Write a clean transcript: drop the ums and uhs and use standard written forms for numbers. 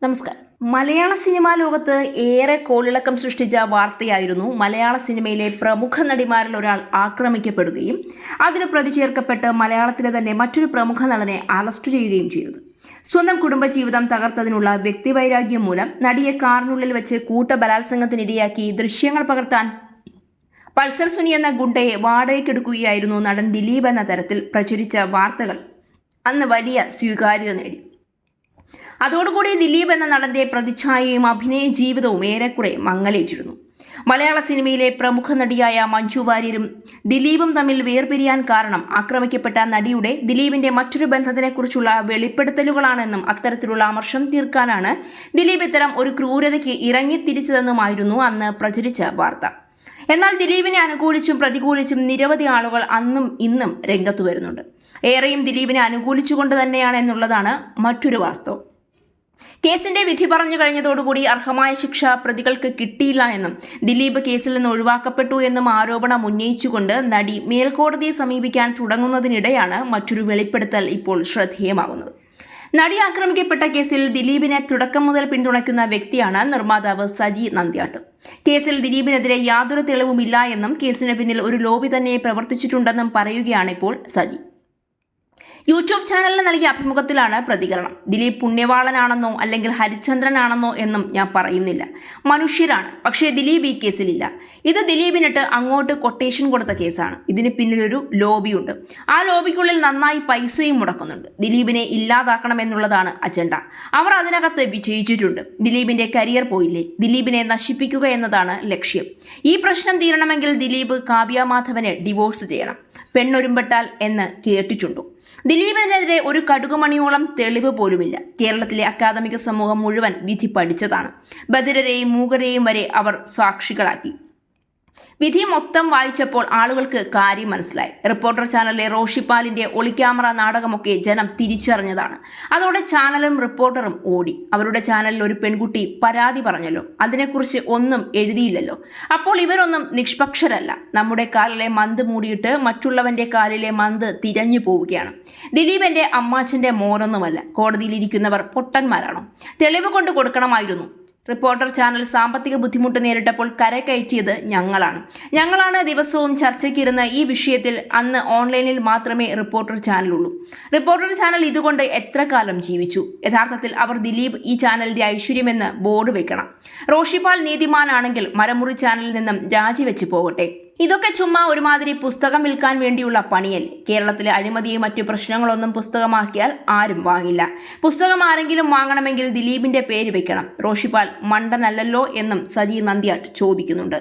നമസ്കാരം. മലയാള സിനിമാ ലോകത്ത് ഏറെ കോളിളക്കം സൃഷ്ടിച്ച വാർത്തയായിരുന്നു മലയാള സിനിമയിലെ പ്രമുഖ നടിമാരിൽ ഒരാൾ ആക്രമിക്കപ്പെടുകയും അതിന് പ്രതിചേർക്കപ്പെട്ട് മലയാളത്തിലെ തന്നെ മറ്റൊരു പ്രമുഖ നടനെ അറസ്റ്റ് ചെയ്യുകയും ചെയ്തത്. സ്വന്തം കുടുംബജീവിതം തകർത്തതിനുള്ള വ്യക്തിവൈരാഗ്യം മൂലം നടിയെ കാറിനുള്ളിൽ വെച്ച് കൂട്ടബലാത്സംഗത്തിനിരയാക്കി ദൃശ്യങ്ങൾ പകർത്താൻ പൾസർ സുനി എന്ന ഗുണ്ടയെ വാടകയ്ക്കെടുക്കുകയായിരുന്നു നടൻ ദിലീപ് എന്ന തരത്തിൽ പ്രചരിച്ച വാർത്തകൾ അന്ന് വലിയ സ്വീകാര്യത നേടി. അതോടുകൂടി ദിലീപ് എന്ന നടന്റെ പ്രതിച്ഛായയും അഭിനയ ജീവിതവും ഏറെക്കുറെ മങ്ങലേറ്റിരുന്നു. മലയാള സിനിമയിലെ പ്രമുഖ നടിയായ മഞ്ജു വാര്യരും ദിലീപും തമ്മിൽ വേർപിരിയാൻ കാരണം ആക്രമിക്കപ്പെട്ട നടിയുടെ ദിലീപിന്റെ മറ്റൊരു ബന്ധത്തിനെക്കുറിച്ചുള്ള വെളിപ്പെടുത്തലുകളാണെന്നും അത്തരത്തിലുള്ള അമർഷം തീർക്കാനാണ് ദിലീപ് ഇത്തരം ഒരു ക്രൂരതയ്ക്ക് ഇറങ്ങിത്തിരിച്ചതെന്നുമായിരുന്നു അന്ന് പ്രചരിച്ച വാർത്ത. എന്നാൽ ദിലീപിനെ അനുകൂലിച്ചും പ്രതികൂലിച്ചും നിരവധി ആളുകൾ അന്നും ഇന്നും രംഗത്തു വരുന്നുണ്ട്. ഏറെയും ദിലീപിനെ അനുകൂലിച്ചുകൊണ്ട് തന്നെയാണ് എന്നുള്ളതാണ് മറ്റൊരു വാസ്തവം. കേസിന്റെ വിധി പറഞ്ഞു കഴിഞ്ഞതോടുകൂടി അർഹമായ ശിക്ഷ പ്രതികൾക്ക് കിട്ടിയില്ല എന്നും ദിലീപ് കേസിൽ നിന്ന് ഒഴിവാക്കപ്പെട്ടു എന്നും ആരോപണം ഉന്നയിച്ചുകൊണ്ട് നടി മേൽക്കോടതിയെ സമീപിക്കാൻ തുടങ്ങുന്നതിനിടെയാണ് മറ്റൊരു വെളിപ്പെടുത്തൽ ഇപ്പോൾ ശ്രദ്ധേയമാകുന്നത്. നടി ആക്രമിക്കപ്പെട്ട കേസിൽ ദിലീപിനെ തുടക്കം മുതൽ പിന്തുണയ്ക്കുന്ന വ്യക്തിയാണ് നിർമ്മാതാവ് സജി നന്ദ്യാട്ട്. കേസിൽ ദിലീപിനെതിരെ യാതൊരു തെളിവുമില്ല എന്നും കേസിന് പിന്നിൽ ഒരു ലോബി തന്നെ പ്രവർത്തിച്ചിട്ടുണ്ടെന്നും പറയുകയാണ് ഇപ്പോൾ സജി. യൂട്യൂബ് ചാനലിന് നൽകിയ അഭിമുഖത്തിലാണ് പ്രതികരണം. ദിലീപ് പുണ്യവാളനാണെന്നോ അല്ലെങ്കിൽ ഹരിചന്ദ്രനാണെന്നോ എന്നും ഞാൻ പറയുന്നില്ല. മനുഷ്യരാണ്. പക്ഷേ ദിലീപ് ഈ കേസിലില്ല. ഇത് ദിലീപിനിട്ട് അങ്ങോട്ട് കൊട്ടേഷൻ കൊടുത്ത കേസാണ്. ഇതിന് പിന്നിലൊരു ലോബിയുണ്ട്. ആ ലോബിക്കുള്ളിൽ നന്നായി പൈസയും മുടക്കുന്നുണ്ട്. ദിലീപിനെ ഇല്ലാതാക്കണമെന്നുള്ളതാണ് അജണ്ട. അവർ അതിനകത്ത് വിജയിച്ചിട്ടുണ്ട്. ദിലീപിന്റെ കരിയർ പോയില്ലേ? ദിലീപിനെ നശിപ്പിക്കുക എന്നതാണ് ലക്ഷ്യം. ഈ പ്രശ്നം തീരണമെങ്കിൽ ദിലീപ് കാവ്യ മാധവനെ ഡിവോഴ്സ് ചെയ്യണം. പെണ്ണൊരുമ്പെട്ടാൽ എന്ന് കേട്ടിട്ടുണ്ടോ? ദിലീപിനെതിരെ ഒരു കടുകുമണിയോളം തെളിവ് പോലുമില്ല. കേരളത്തിലെ അക്കാദമിക സമൂഹം മുഴുവൻ വിധി പഠിച്ചതാണ്. ബധിരരെയും മൂകരെയും വരെ അവർ സാക്ഷികളാക്കി. വിധി മൊത്തം വായിച്ചപ്പോൾ ആളുകൾക്ക് കാര്യം മനസ്സിലായി. റിപ്പോർട്ടർ ചാനലിലെ റോഷിപ്പാലിന്റെ ഒളിക്യാമറ നാടകമൊക്കെ ജനം തിരിച്ചറിഞ്ഞതാണ്. അതോടെ ചാനലും റിപ്പോർട്ടറും ഓടി. അവരുടെ ചാനലിൽ ഒരു പെൺകുട്ടി പരാതി പറഞ്ഞല്ലോ, അതിനെക്കുറിച്ച് ഒന്നും എഴുതിയില്ലല്ലോ. അപ്പോൾ ഇവരൊന്നും നിഷ്പക്ഷരല്ല. നമ്മുടെ കാലിലെ മന്ത് മൂടിയിട്ട് മറ്റുള്ളവന്റെ കാലിലെ മന്ത് തിരഞ്ഞു പോവുകയാണ്. ദിലീപ് എൻ്റെ അമ്മാച്ചൻ്റെ മോനൊന്നുമല്ല. കോടതിയിലിരിക്കുന്നവർ പൊട്ടന്മാരാണോ? തെളിവ് കൊണ്ട് കൊടുക്കണമായിരുന്നു. റിപ്പോർട്ടർ ചാനൽ സാമ്പത്തിക ബുദ്ധിമുട്ട് നേരിട്ടപ്പോൾ കരകയറ്റിയത് ഞങ്ങളാണ് ദിവസവും ചർച്ചയ്ക്കിരുന്ന ഈ വിഷയത്തിൽ. അന്ന് ഓൺലൈനിൽ മാത്രമേ റിപ്പോർട്ടർ ചാനലുള്ളൂ. റിപ്പോർട്ടർ ചാനൽ ഇതുകൊണ്ട് എത്ര കാലം ജീവിച്ചു? യഥാർത്ഥത്തിൽ അവർ ദിലീപ് ഈ ചാനലിന്റെ ഐശ്വര്യമെന്ന് ബോർഡ് വെക്കണം. റോഷിപ്പാൽ നീതിമാനാണെങ്കിൽ മരമുറി ചാനലിൽ നിന്നും രാജിവെച്ച് പോകട്ടെ. ഇതൊക്കെ ചുമ്മാ ഒരുമാതിരി പുസ്തകം വിൽക്കാൻ വേണ്ടിയുള്ള പണിയല്ലേ? കേരളത്തിലെ അഴിമതിയും മറ്റു പ്രശ്നങ്ങളൊന്നും പുസ്തകമാക്കിയാൽ ആരും വാങ്ങില്ല. പുസ്തകം ആരെങ്കിലും വാങ്ങണമെങ്കിൽ ദിലീപിന്റെ പേര് വെക്കണം. റോഷിപ്പാൽ മണ്ടനല്ലല്ലോ എന്നും സജി നന്ദ്യാട്ട് ചോദിക്കുന്നുണ്ട്.